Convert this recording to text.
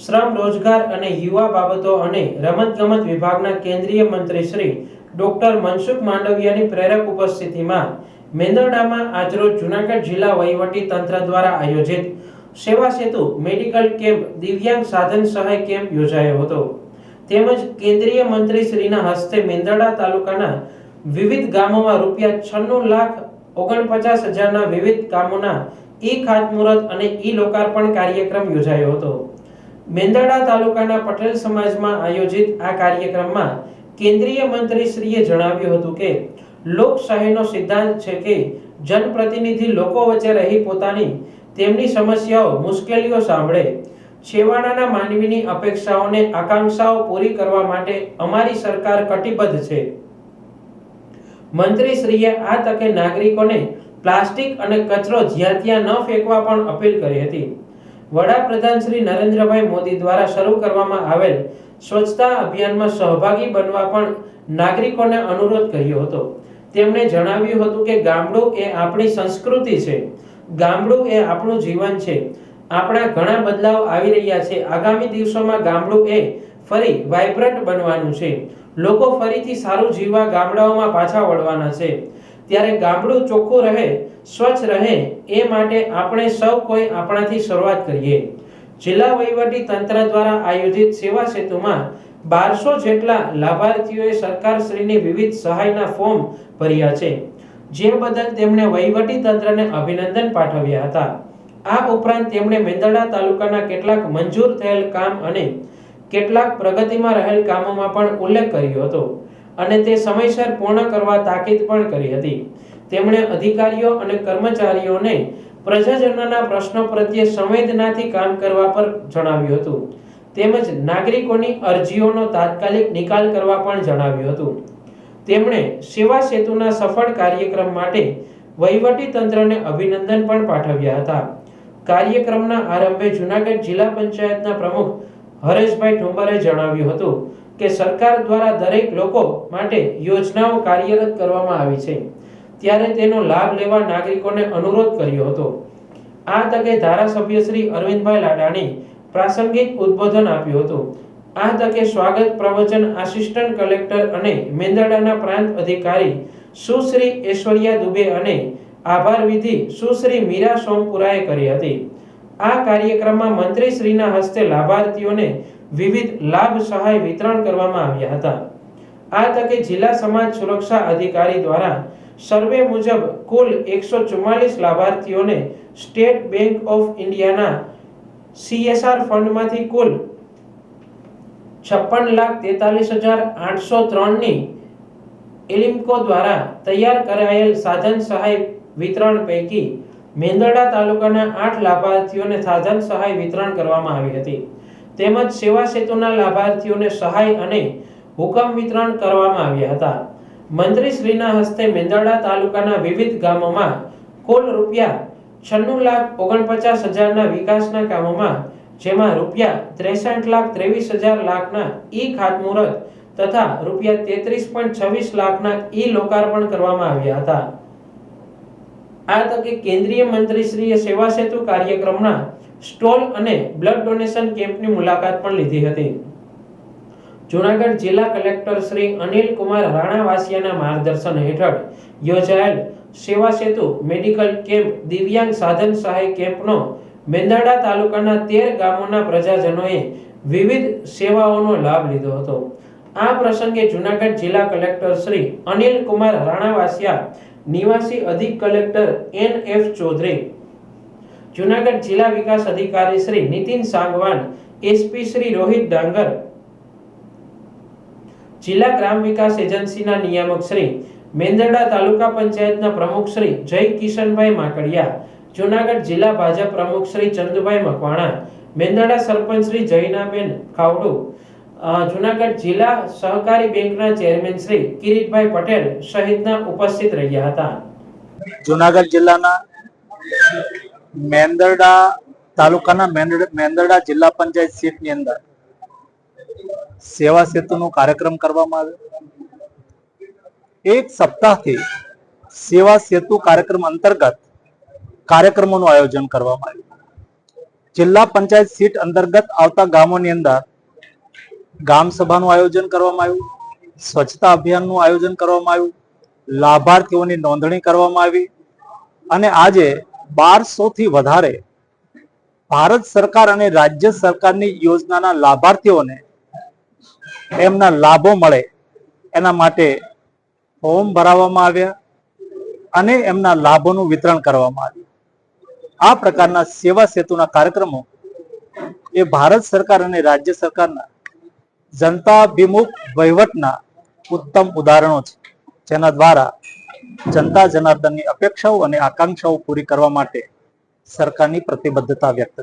શ્રમ રોજગાર અને યુવા બાબતો અને રમતગમત વિભાગના કેન્દ્રીય મંત્રી શ્રી ડોક્ટર મનસુખ માંડવિયાની પ્રેરક ઉપસ્થિતિમાં મેંદરડામાં આજરોજ જૂનાગઢ જિલ્લા વહીવટી તંત્ર દ્વારા આયોજિત સેવા સેતુ મેડિકલ કેમ્પ દિવ્યાંગ સાધન સહાય કેમ્પ યોજાયો હતો, તેમજ કેન્દ્રીય મંત્રી શ્રીના હસ્તે મેંદરડા તાલુકાના વિવિધ ગામોમાં ₹96,49,000ના વિવિધ કામોના ઈ ખાતમુહૂર્ત અને ઈ લોકાર્પણ કાર્યક્રમ યોજાયો હતો। મેંદરડા તાલુકાના પટેલ સમાજમાં આયોજિત આ કાર્યક્રમમાં કેન્દ્રીય મંત્રી શ્રીએ જણાવ્યું હતું કે લોકશાહીનો સિદ્ધાંત છે કે જનપ્રતિનિધિ લોકો વચ્ચે રહી પોતાની તેમની સમસ્યાઓ મુશ્કેલીઓ સાંભળે, છેવાડાના માનવીની અપેક્ષાઓને આકાંક્ષાઓ પૂરી કરવા માટે અમારી સરકાર કટિબદ્ધ છે। મંત્રી શ્રીએ આ તકે નાગરિકોને પ્લાસ્ટિક અને કચરો જ્યાં ત્યાં ન ફેંકવા પણ અપીલ કરી હતી। વડાપ્રધાન શ્રી નરેન્દ્રભાઈ મોદી દ્વારા શરૂ કરવામાં આવેલ સ્વચ્છતા અભિયાનમાં સહભાગી બનવા પણ નાગરિકોને અનુરોધ કર્યો હતો। તેમણે જણાવ્યું હતું કે ગામડું એ આપણી સંસ્કૃતિ છે, ગામડું એ આપણું જીવન છે। આપણા ઘણા બદલાવ આવી રહ્યા છે। આગામી દિવસોમાં ગામડું એ ફરી વાઇબ્રન્ટ બનવાનું છે। લોકો ફરીથી સારું જીવવા ગામડાઓમાં પાછા વળવાના છે। ત્યારે ગામડું ચોખ્ખું રહે, સ્વચ્છ રહે એ માટે આપણે સૌ કોઈ આપણાથી શરૂઆત કરીએ। જિલ્લા વહીવટી તંત્ર દ્વારા આયોજિત સેવા સેતુમાં 1200 જેટલા લાભાર્થીઓએ સરકારશ્રીની વિવિધ સહાયના ફોર્મ ભર્યા છે, જે બદલ તેમણે વહીવટી તંત્રને અભિનંદન પાઠવ્યા હતા। આ ઉપરાંત તેમણે મેંદરડા તાલુકાના કેટલાક મંજૂર થયેલ કામ અને કેટલાક પ્રગતિમાં રહેલ કામોમાં પણ ઉલ્લેખ કર્યો હતો અને તે સમયસર પૂર્ણ કરવા તાકીદ પણ કરી હતી। તેમણે અધિકારીઓ અને કર્મચારીઓને પ્રજાજનોના પ્રશ્નો પ્રત્યે સંવેદનાથી કામ કરવા પર જણાવ્યું હતું, તેમજ નાગરિકોની અરજીઓનો તાત્કાલિક નિકાલ કરવા પણ જણાવ્યું હતું। તેમણે સેવા સેતુના સફળ કાર્યક્રમ માટે વહીવટી તંત્રને અભિનંદન પણ પાઠવ્યા હતા। કાર્યક્રમના આરંભે જૂનાગઢ જિલ્લા પંચાયતના પ્રમુખ હરેશભાઈ ઠુંબરે જણાવ્યું હતું કે સરકાર દ્વારા દરેક લોકો માટે યોજનાઓ કાર્યરત કરવામાં આવી છે, ત્યારે તેનો લાભ લેવા નાગરિકોને અનુરોધ કર્યો હતો। આ તકે ધારાસભ્ય શ્રી અરવિંદભાઈ લાડાણી પ્રાસંગિક ઉદ્બોધન આપ્યું હતું। આ તકે સ્વાગત પ્રવચન આસિસ્ટન્ટ કલેક્ટર અને મેંદરડાના પ્રાંત અધિકારી સુશ્રી ઐશ્વર્યા દુબે અને આભાર વિધિ સુશ્રી મીરા સોમપુરાએ કરી હતી। આ કાર્યક્રમમાં મંત્રી શ્રીના હસ્તે લાભાર્થીઓને વિવિધ લાભ સહાય વિતરણ કરવામાં આવ્યા હતા। આ તકે જિલ્લા સમાજ સુરક્ષા અધિકારી દ્વારા સર્વે મુજબ કુલ 144 લાભાર્થીઓને સ્ટેટ બેંક ઓફ ઇન્ડિયાના CSR ફંડમાંથી કુલ 56,43,803 ની એલિમ્કો દ્વારા તૈયાર કરાયેલ સાધન સહાય વિતરણ પૈકી મેંદરડા તાલુકાના 8 લાભાર્થીઓને સાધન સહાય વિતરણ કરવામાં આવી હતી, તેમજ સેવા સેતુના લાભાર્થીઓને સહાય અને હુકમ વિતરણ કરવામાં આવ્યા હતા। મંત્રી શ્રીના હસ્તે મેંદરડા તાલુકાના વિવિધ ગામોમાં કુલ ₹96,49,000ના વિકાસના કામોમાં, જેમાં ₹63,23,000,000ના ઈ ખાતમુહૂર્ત તથા ₹33.26 લાખના ઈ લોકાર્પણ કરવામાં આવ્યા હતા। આ તકે કેન્દ્રીય મંત્રી શ્રીએ સેવા સેતુ કાર્યક્રમના સ્ટોલ અને બ્લડ ડોનેશન કેમ્પની મુલાકાત પણ લીધી હતી। જૂનાગઢ જિલ્લા કલેક્ટર શ્રી અનિલ કુમાર રાણાવાસિયાના માર્ગદર્શન હેઠળ યોજાયેલ સેવા સેતુ મેડિકલ કેમ્પ દિવ્યાંગ સાધન સહાય કેમ્પનો મેંદરડા તાલુકાના 13 ગામોના પ્રજાજનોએ વિવિધ સેવાઓનો લાભ લીધો હતો। આ પ્રસંગે જૂનાગઢ જિલ્લા કલેક્ટર શ્રી અનિલ કુમાર રાણાવાસિયા, નિવાસી અધિક કલેક્ટર NF ચૌધરી, જૂનાગઢ જિલ્લા વિકાસ અધિકારી શ્રી નીતિન સાંગવાન, SP શ્રી રોહિત ડાંગર, જિલ્લા ગ્રામ વિકાસ એજન્સીના નિયામક શ્રી, મેંદરડા તાલુકા પંચાયતના પ્રમુખ શ્રી જય કિશનભાઈ માકડિયા, જૂનાગઢ જિલ્લા ભાજપ પ્રમુખ શ્રી ચંદુભાઈ મકવાણા, મેંદરડા સરપંચ શ્રી જયનાબેન ખાવડુ, જૂનાગઢ જિલ્લા સહકારી બેંકના ચેરમેન શ્રી કિરીટભાઈ પટેલ સહિતના ઉપસ્થિત રહ્યા હતા। જૂનાગઢ જિલ્લાના મેંદરડા તાલુકાના મેંદરડા જિલ્લા પંચાયત સીટની અંદર સેવા સેતુનો કાર્યક્રમ કરવામાં આવ્યો। એક સપ્તાહથી સેવા સેતુ કાર્યક્રમ અંતર્ગત કાર્યક્રમોનું આયોજન કરવામાં આવ્યું। જિલ્લા પંચાયત સીટ અંતર્ગત આવતા ગામોની અંદર ગામ સભાનું આયોજન કરવામાં આવ્યું, સ્વચ્છતા અભિયાનનું આયોજન કરવામાં આવ્યું, લાભાર્થીઓની નોંધણી કરવામાં આવી અને આજે 1200 થી વધારે ભારત સરકાર અને રાજ્ય સરકારની યોજનાના લાભાર્થીઓને એમના લાભો મળે એના માટે ફોર્મ ભરાવવામાં આવ્યા અને એમના લાભોનું વિતરણ કરવામાં આવ્યું. આ પ્રકારના સેવા સેતુના કાર્યક્રમો એ ભારત સરકાર અને રાજ્ય સરકારના જનતાભિમુખ વહીવટના ઉત્તમ ઉદાહરણો છે, જેના દ્વારા જનતા જનાર્દનની અપેક્ષાઓ અને આકાંક્ષાઓ પૂરી કરવા માટે સરકારની પ્રતિબદ્ધતા વ્યક્ત કરી.